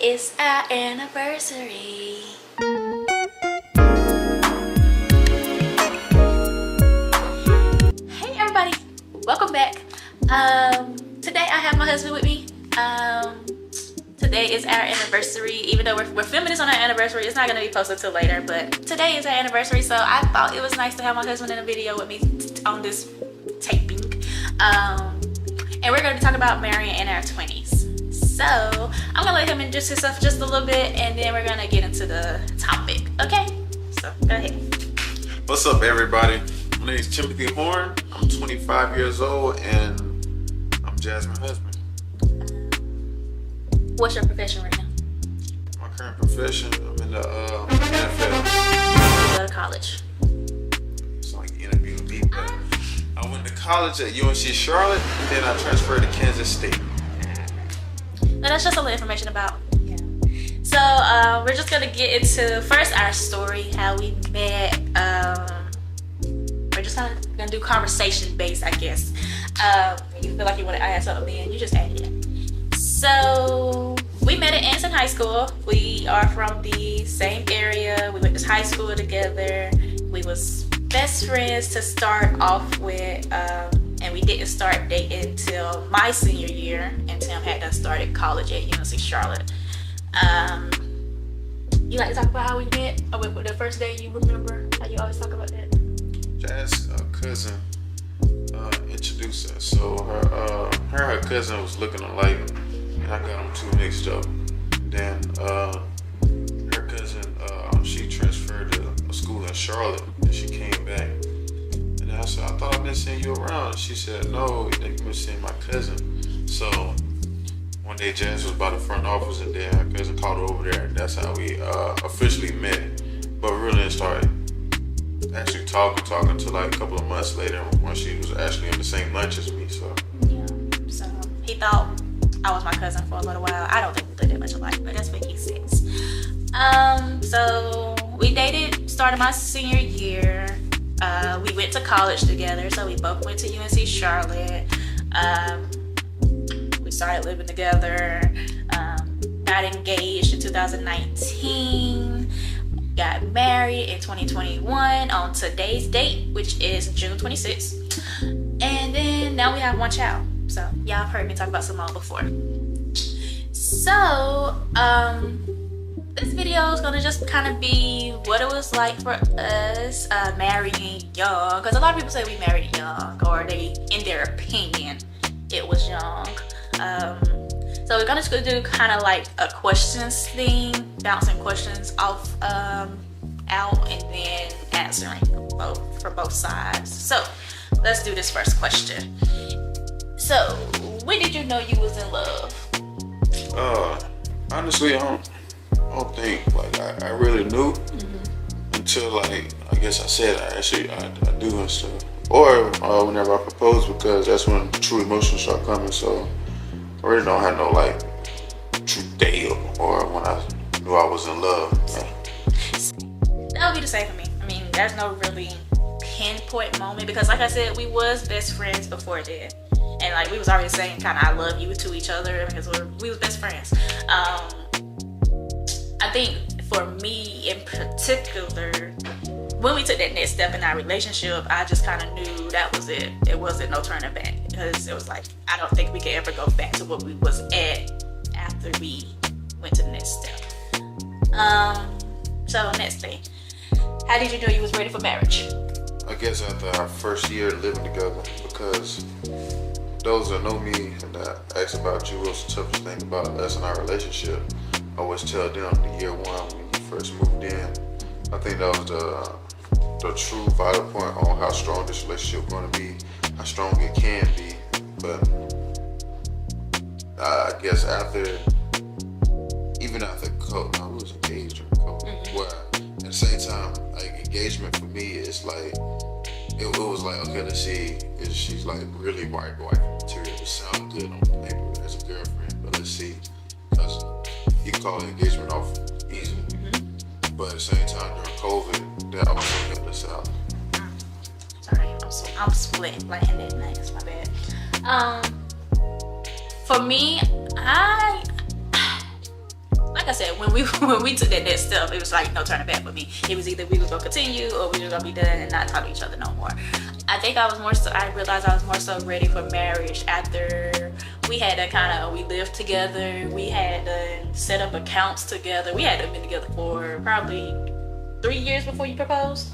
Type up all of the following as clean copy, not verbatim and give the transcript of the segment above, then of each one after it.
It's our anniversary. Hey everybody, welcome back. Today I have my husband with me. Today is our anniversary. Even though we're filming this on our anniversary, it's not gonna be posted till later, but today is our anniversary, so I thought it was nice to have my husband in a video with me on this taping. And we're gonna be talking about marrying in our 20s. So I'm gonna let him introduce himself just a little bit, and then we're gonna get into the topic. Okay? So go ahead. What's up, everybody? My name is Timothy Horn. I'm 25 years old, and I'm Jasmine's husband. What's your profession right now? My current profession, I'm in the NFL. You go to college. It's like interviewing me, but I went to college at UNC Charlotte, and then I transferred to Kansas State. Now that's just a little information about. Yeah. So we're just gonna get into first our story, how we met. We're just gonna do conversation based, I guess. You feel like you want to add something, then you just add it. So we met at Anson High School. We are from the same area. We went to high school together. We was best friends to start off with, and we didn't start dating until my senior year, and Tim had done started college at UNC Charlotte. You like to talk about how we met? Or the first day, you remember how you always talk about that? Jaz's cousin introduced us. So her cousin was looking alike, and I got them two mixed up. Then her cousin, she transferred to a school in Charlotte, and she came back. And I said, I thought I've been seeing you around. And she said, no, you've been seeing my cousin. So one day Jazz was by the front office, and then her cousin called her over there. That's how we officially met. But we really didn't start actually talking until like a couple of months later, when she was actually in the same lunch as me. So yeah. So he thought I was my cousin for a little while. I don't think we looked that much alike, but that's what he says. So we dated, started my senior year. We went to college together, so we both went to UNC Charlotte. We started living together, got engaged in 2019, got married in 2021 on today's date, which is June 26th. And then now we have one child. So y'all have heard me talk about Simone before. So this video is gonna just kind of be what it was like for us marrying young, because a lot of people say we married young, or they, in their opinion, it was young. So we're gonna just do kind of like a questions thing, bouncing questions off out, and then answering for both sides. So let's do this first question. So when did you know you was in love? Honestly, I don't think like I really knew until like I guess I said I do and stuff, or whenever I proposed, because that's when true emotions start coming. So I really don't have no like true date or when I knew I was in love. That would be the same for me. I mean, there's no really pinpoint moment, because like I said, we was best friends before that, and like we was already saying kind of I love you to each other because we was best friends. I think for me in particular, when we took that next step in our relationship, I just kind of knew that was it. It wasn't no turning back, because it was like I don't think we could ever go back to what we was at after we went to the next step. So next thing, how did you know you was ready for marriage? I guess after our first year living together, because those that know me and that ask about you, what's the toughest thing about us in our relationship, I always tell them the year one when you first moved in. I think that was the true vital point on how strong this relationship is going to be, how strong it can be. But I guess even after COVID, I was engaged during COVID. Where at the same time, like engagement for me is like, it was like, okay, let's see, she's like really white material. It sounds good on paper as a girlfriend, but let's see, because you can call engagement off easy. But at the same time, during COVID, that also helped us out. Sorry, I'm split like in that night. That's my bad. For me, like I said, when we took that next step, it was like no turning back for me. It was either we were gonna continue or we were gonna be done and not talk to each other no more. I think I realized I was more so ready for marriage after we had to we lived together. We had to set up accounts together. We had to been together for probably 3 years before you proposed.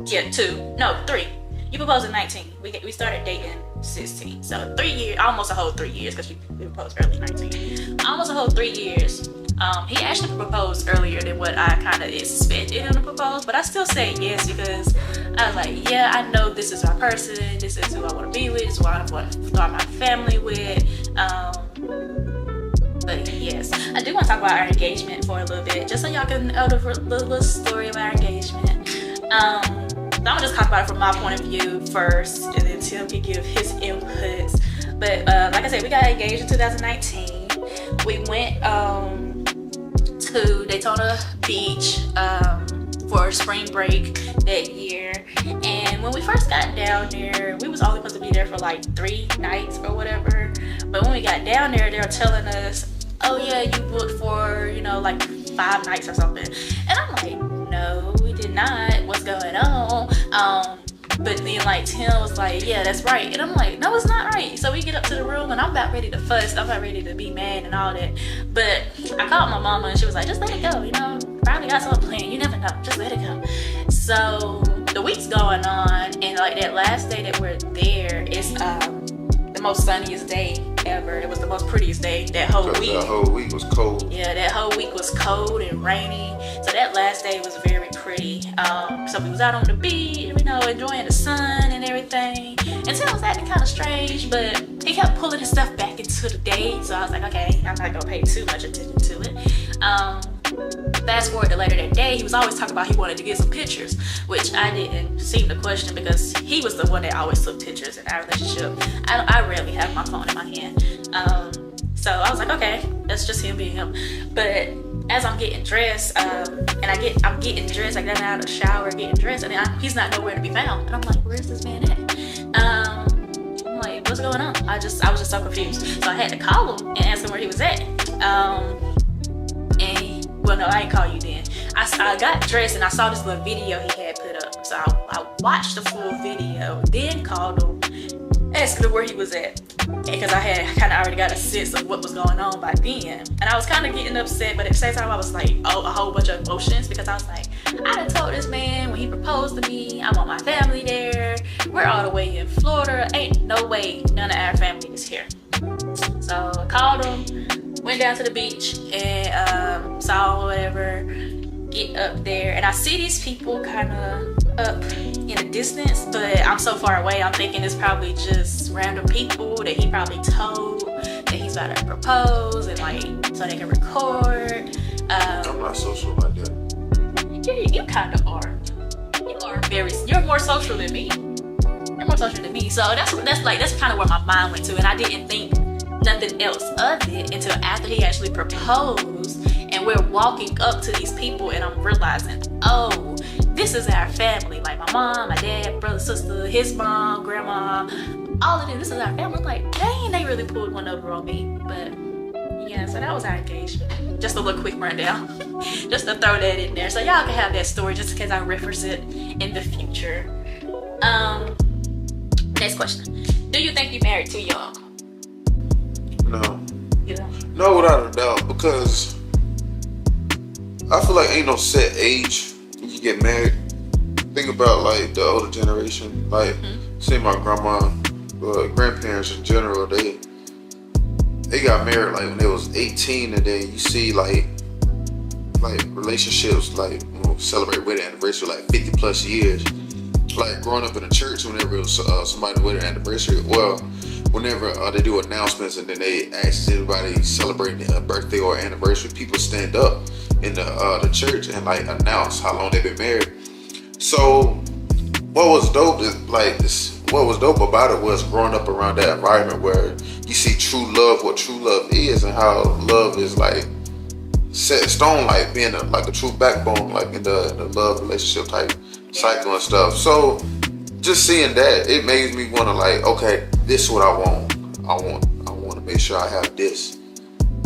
Yeah, 3. You proposed in 19. We started dating 16. So 3 years, almost a whole 3 years, because we proposed early 19. Almost a whole 3 years. He actually proposed earlier than what I kind of expected him to propose, but I still said yes because I was like, yeah, I know this is my person. This is who I want to be with. This is who I want to start my family with. But yes, I do want to talk about our engagement for a little bit, just so y'all can know the little story of our engagement. So I'm gonna just talk about it from my point of view first, and then Tim can give his inputs. But like I said, we got engaged in 2019. We went to Daytona Beach for spring break that year. And when we first got down there, we was only supposed to be there for like 3 nights or whatever. But when we got down there, they were telling us, oh yeah, you booked for, like 5 nights or something. And I'm like, no, we did not. What's going on? But then like Tim was like, yeah, that's right. And I'm like, no, it's not right. So we get up to the room and I'm about ready to fuss. I'm about ready to be mad and all that. But I called my mama and she was like, just let it go. Probably got something planned. You never know. Just let it go. So the week's going on, and like that last day that we're there is the most sunniest day ever. It was the most prettiest day that whole week. That whole week was cold. Yeah, that whole week was cold and rainy. So that last day was very pretty. So we was out on the beach, enjoying the sun and everything. And Tim was acting kind of strange, but he kept pulling his stuff back into the day. So I was like, okay, I'm not gonna pay too much attention to it. Fast forward to later that day, he was always talking about he wanted to get some pictures, which I didn't seem to question because he was the one that always took pictures in our relationship. I rarely have my phone in my hand. So I was like, okay, that's just him being him. But as I'm getting dressed, and I'm getting dressed, I got out of the shower, getting dressed, and he's not nowhere to be found. And I'm like, where's this man at? I'm like, what's going on? I was just so confused. So I had to call him and ask him where he was at. Well, no, I didn't call you then. I got dressed and I saw this little video he had put up. So I watched the full video, then called him, asked him where he was at. Because I had kind of already got a sense of what was going on by then. And I was kind of getting upset, but at the same time I was like, a whole bunch of emotions, because I was like, I done told this man when he proposed to me, I want my family there. We're all the way in Florida. Ain't no way none of our family is here. So I called him, went down to the beach and saw whatever, get up there. And I see these people kind of up in the distance, but I'm so far away, I'm thinking it's probably just random people that he probably told that he's about to propose, and like so they can record. I'm not social like that. You kind of are. You're more social than me. You're more social than me. So that's kind of where my mind went to, and I didn't think nothing else of it until after he actually proposed, and we're walking up to these people, and I'm realizing, oh, this is our family. Like my mom, my dad, brother, sister, his mom, grandma, all of them. This is our family. I'm like, dang, they really pulled one over on me. But yeah, so that was our engagement. Just a little quick rundown, just to throw that in there, so y'all can have that story just in case I reference it in the future. Next question: do you think you married too young? No. Yeah. No, without a doubt, because I feel like ain't no set age when you get married. Think about like the older generation, like see my grandma, grandparents in general, they got married like when they was 18, and then you see like relationships like celebrate wedding anniversary like 50 plus years. Like growing up in a church, whenever it was somebody wedding anniversary, well, whenever they do announcements and then they ask everybody celebrating a birthday or anniversary, people stand up in the church and like announce how long they've been married. So what was dope about it was growing up around that environment where you see true love, what true love is, and how love is like set in stone, like being like a true backbone, like in the love relationship type cycle and stuff. So just seeing that, it made me want to like, okay, this is what I want. I want to make sure I have this.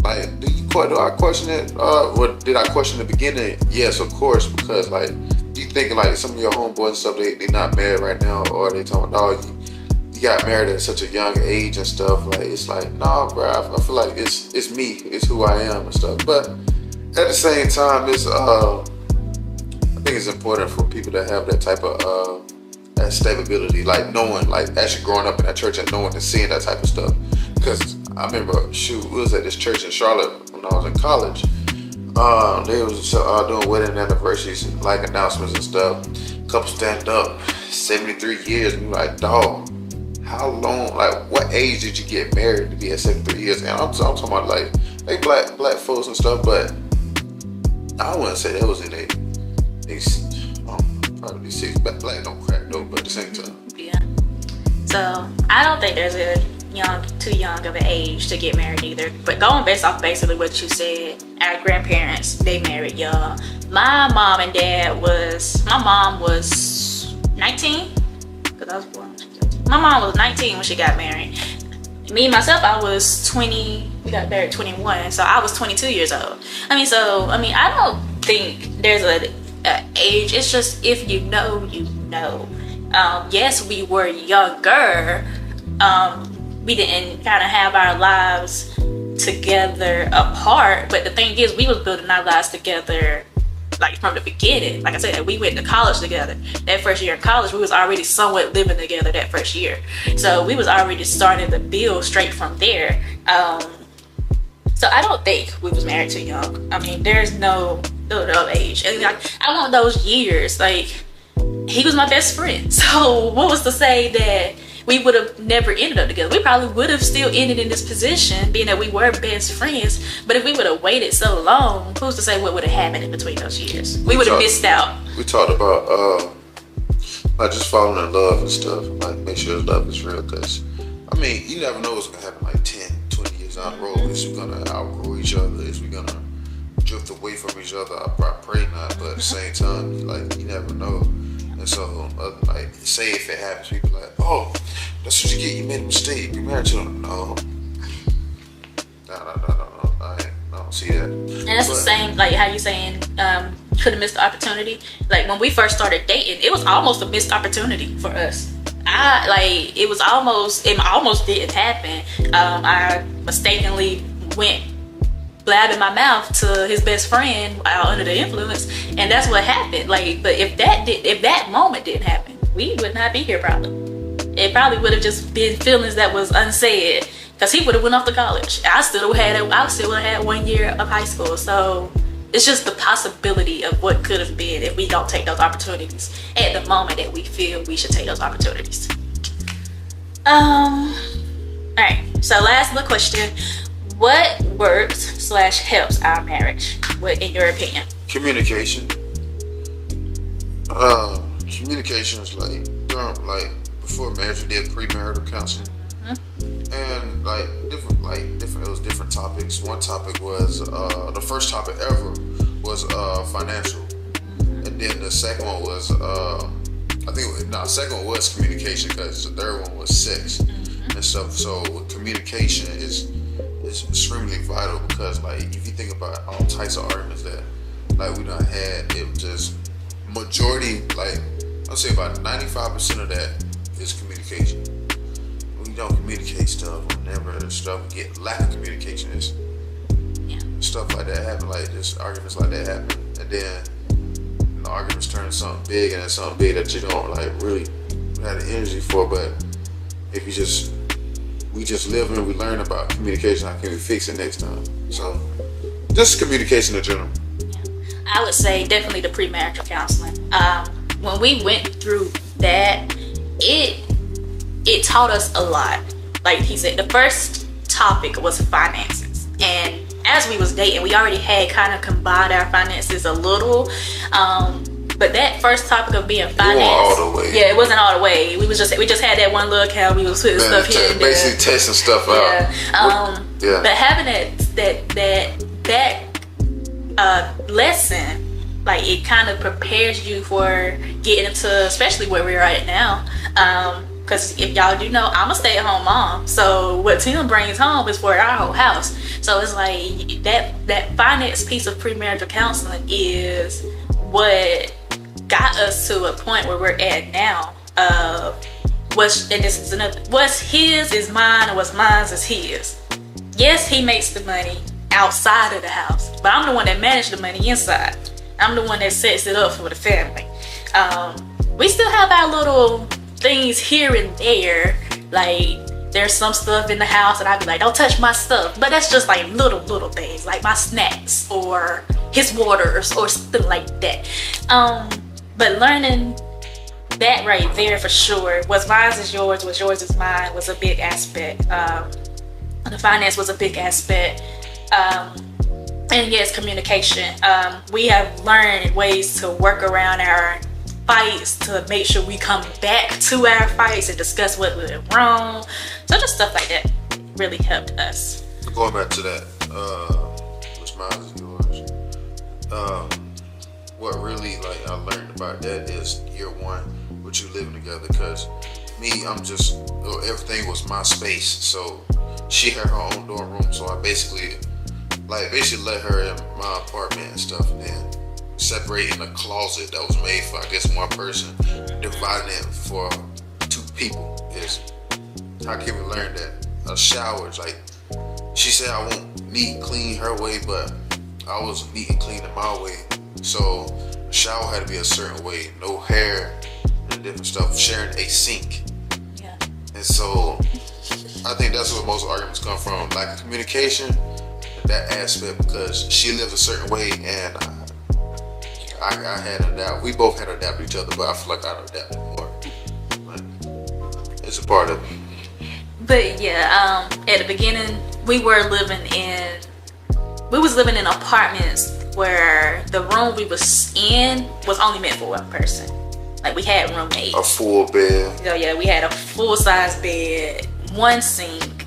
Like, do you do I question it? What did I question the beginning? Yes, of course, because like you think like some of your homeboys and stuff, they not married right now, or they talking, dog, you got married at such a young age and stuff. Like it's like, nah, bro. I feel like it's me, it's who I am and stuff. But at the same time, it's I think it's important for people to have that type of that stability, like knowing, like actually growing up in that church and knowing and seeing that type of stuff. Because I remember, we was at this church in Charlotte when I was in college. They was doing wedding anniversaries, like announcements and stuff. Couple stand up, 73 years, and you're like, dog, how long? Like, what age did you get married to be at 73 years? And I'm talking about like black folks and stuff, but I wouldn't say that was in they probably 6. Black don't crack though, but at the same time. Yeah. So I don't think there's a too young of an age to get married either. But going based off basically what you said, our grandparents, they married young. My mom and dad my mom was 19, because I was born. My mom was 19 when she got married. Me, myself, I was 20, we got married 21, so I was 22 years old. I don't think there's a age, it's just if you know, you know. Yes, we were younger. We didn't kind of have our lives together apart, but the thing is, we was building our lives together like from the beginning. Like I said, we went to college together. That first year in college, we was already somewhat living together that first year. So we was already starting to build straight from there. So I don't think we was married too young. I mean, there's no age. And like, I want those years. Like, he was my best friend. So what was to say that we would have never ended up together? We probably would have still ended in this position, being that we were best friends. But if we would have waited so long, who's to say what would have happened in between those years? We would have missed out. We talked about like just falling in love and stuff. Like, make sure love is real, because I mean, you never know what's gonna happen like 10, 20 years down the road. Is we gonna outgrow each other? Is we gonna drift away from each other? I pray not, but at the same time, like, you never know. And so, like, say if it happens, people like, oh, that's what you get. You made a mistake. You married to him. No. I don't see that. And that's the same, like how you saying, could have missed the opportunity. Like, when we first started dating, it was almost a missed opportunity for us. It almost didn't happen. I mistakenly went blabbing my mouth to his best friend while under the influence, and that's what happened. Like, but if that moment didn't happen, we would not be here probably. It probably would have just been feelings that was unsaid, because he would have went off to college. I still would have had 1 year of high school. So it's just the possibility of what could have been if we don't take those opportunities at the moment that we feel we should take those opportunities. All right, so last little question. What works / helps our marriage? What, in your opinion? Communication. Communication is like before marriage we did premarital counseling. And it was different topics. One topic was the first topic ever was financial, and then the second one was the second one was communication, because the third one was sex and stuff. So communication is extremely vital, because like if you think about all types of arguments that like we done had, it was just majority, like I'll say about 95% of that is communication. When you don't communicate stuff, whenever stuff get lack of communication, is stuff like that happen, like just arguments like that happen, and then the arguments turn into something big, and it's something big that you don't like really have the energy for. But if we just live and we learn about communication, how can we fix it next time? So just communication in general. I would say definitely the premarital counseling. When we went through that, it taught us a lot. Like he said, the first topic was finances, and as we was dating, we already had kind of combined our finances a little. But that first topic of being financed, it wasn't all the way. We just had that one little account. We was putting stuff here and there, basically testing stuff out. But having that lesson, like, it kind of prepares you for getting into, especially where we're at now. Because if y'all do know, I'm a stay-at-home mom. So what Tim brings home is for our whole house. So it's like that finance piece of premarital counseling is what got us to a point where we're at now. What's his is mine, and what's mine is his. Yes, he makes the money outside of the house, but I'm the one that manages the money inside. I'm the one that sets it up for the family. We still have our little things here and there. Like, there's some stuff in the house and I'd be like, don't touch my stuff. But that's just like little things, like my snacks or his waters or something like that. But learning that right there for sure, what's mine is yours, what's yours is mine, was a big aspect. The finance was a big aspect. And yes, communication. We have learned ways to work around our fights to make sure we come back to our fights and discuss what went wrong. So just stuff like that really helped us. Going back to that, what's mine is yours. What really I learned about that is year one, with you living together. Because me, everything was my space. So she had her own dorm room. So I basically let her in my apartment and stuff, and then separating a closet that was made for, I guess, one person, dividing it for two people. Is how can we learn that? Showers, she said I won't neat and clean her way, but I was neat and clean in my way. So a shower had to be a certain way, no hair and different stuff. Sharing a sink, Yeah. and so I think that's where most arguments come from, lack of communication. That aspect, because she lived a certain way and I had to adapt. We both had to adapt to each other, but I feel like I adapted more. But it's a part of me. But yeah, at the beginning, we was living in apartments where the room we was in was only meant for one person. Like, we had roommates. A full bed. So yeah, we had a full-size bed, one sink,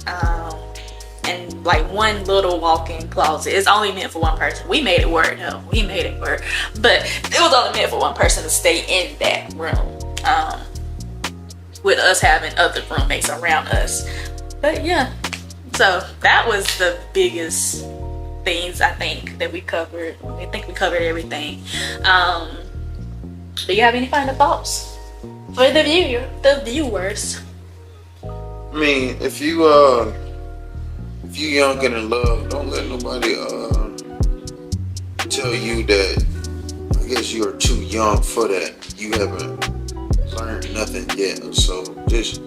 and one little walk-in closet. It's only meant for one person. We made it work though. We made it work. But it was only meant for one person to stay in that room. With us having other roommates around us. But yeah. So that was the biggest things I think that we covered. I think we covered everything. Do you have any final thoughts for the viewers? I mean, if you young and in love, don't let nobody tell you that, I guess, you are too young for that. You haven't learned nothing yet. So just,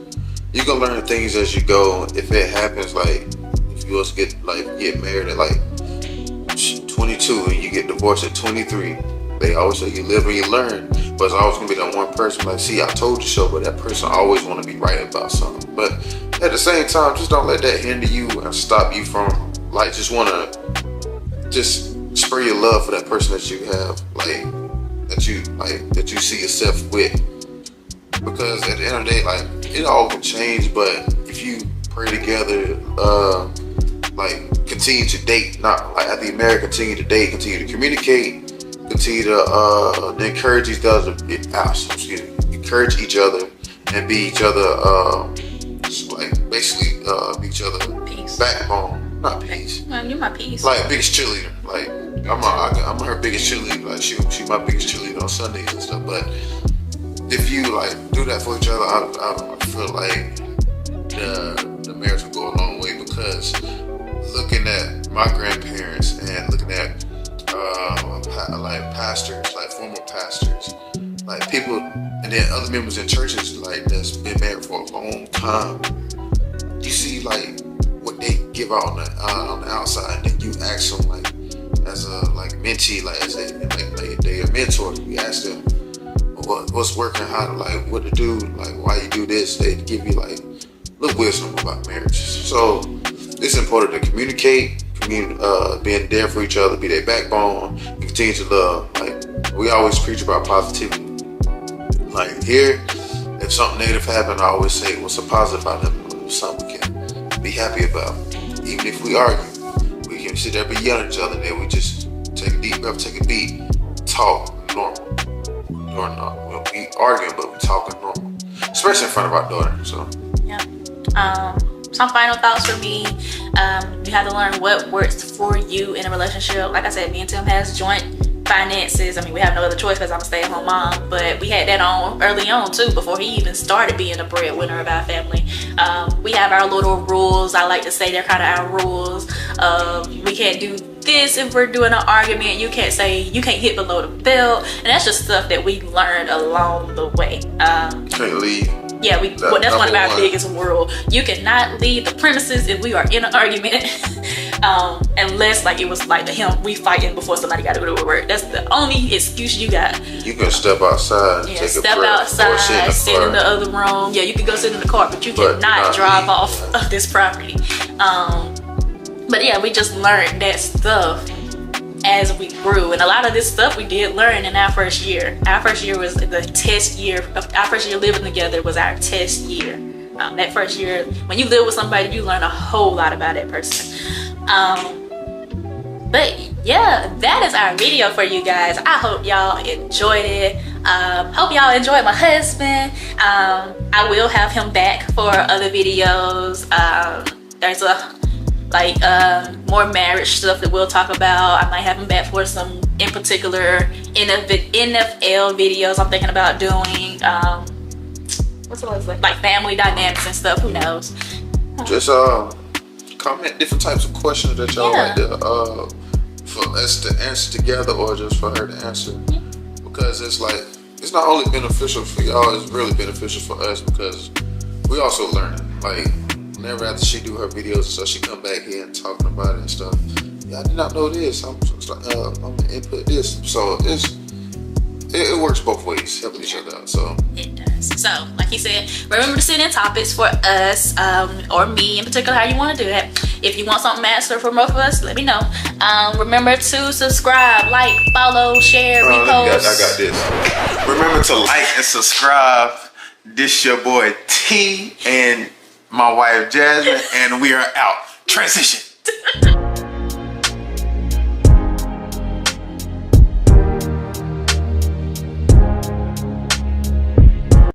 you can learn things as you go. If it happens, if you also get married at 22 and you get divorced at 23, they always say you live and you learn. But it's always gonna be that one person see, I told you so, but that person always want to be right about something. But at the same time, just don't let that hinder you and stop you from just want to just spur your love for that person that you have, that you see yourself with. Because at the end of the day, it all can change, but if you pray together, continue to date, not after you marry, continue to date, continue to communicate, continue to encourage each other, encourage each other and be each other, basically be each other Peace. Backbone, not peace. Well, you're my peace. Biggest cheerleader. I'm her biggest cheerleader. She my biggest cheerleader on Sundays and stuff. But if you do that for each other, I feel like the marriage will go a long way. Because looking at my grandparents and looking at pastors, former pastors, people, and then other members in churches that's been married for a long time, you see what they give out on the outside, and then you ask them as a mentee, as they a mentor, you ask them what's working, how to what to do, why you do this. They give you little wisdom about marriage. So it's important to communicate, being there for each other, be their backbone, and continue to love. We always preach about positivity. Here, if something negative happened, I always say, what's a positive about it? Something we can be happy about. Even if we argue, we can sit there and be yelling at each other, and then we just take a deep breath, take a beat, talk normal. We'll be arguing, but we're talking normal, especially in front of our daughter. So Yeah. some final thoughts for me. You have to learn what works for you in a relationship. Like I said, me and Tim has joint finances. I mean, we have no other choice because I'm a stay-at-home mom, but we had that on early on too, before he even started being a breadwinner of our family. We have our little rules. I like to say they're kind of our rules. We can't do this if we're doing an argument. You can't hit below the belt, and that's just stuff that we learned along the way. Can't leave. Yeah, that's one of our biggest rules. You cannot leave the premises if we are in an argument, unless like it was like we fighting before somebody got to go to work. That's the only excuse you got. You can step outside, Yeah, take step a breath, outside, or sit in the other room. Yeah, you can go sit in the car, but you cannot drive off of this property. But yeah, we just learned that stuff as we grew, and a lot of this stuff we did learn in our first year. Our first year was the test year. Our first year living together was our test year. That first year, when you live with somebody, you learn a whole lot about that person. But yeah, that is our video for you guys. I hope y'all enjoyed it. Hope y'all enjoyed my husband. I will have him back for other videos. There's more marriage stuff that we'll talk about. I might have him back for some, in particular, NFL videos I'm thinking about doing. Like family dynamics and stuff. Who knows? Just comment different types of questions that y'all like to for us to answer together, or just for her to answer. Because it's like, it's not only beneficial for y'all, it's really beneficial for us, because we also learning. Like, whenever after she do her videos, so she come back here and talking about it and stuff. Yeah, I did not know this. I'm gonna input this. So it works both ways, helping each other out. So it does. So, like he said, remember to send in topics for us, or me in particular, how you want to do that. If you want something answered from both of us, let me know. Remember to subscribe, like, follow, share, repost. I got this. Remember to like and subscribe. This your boy T and my wife Jasmine, and we are out. Transition.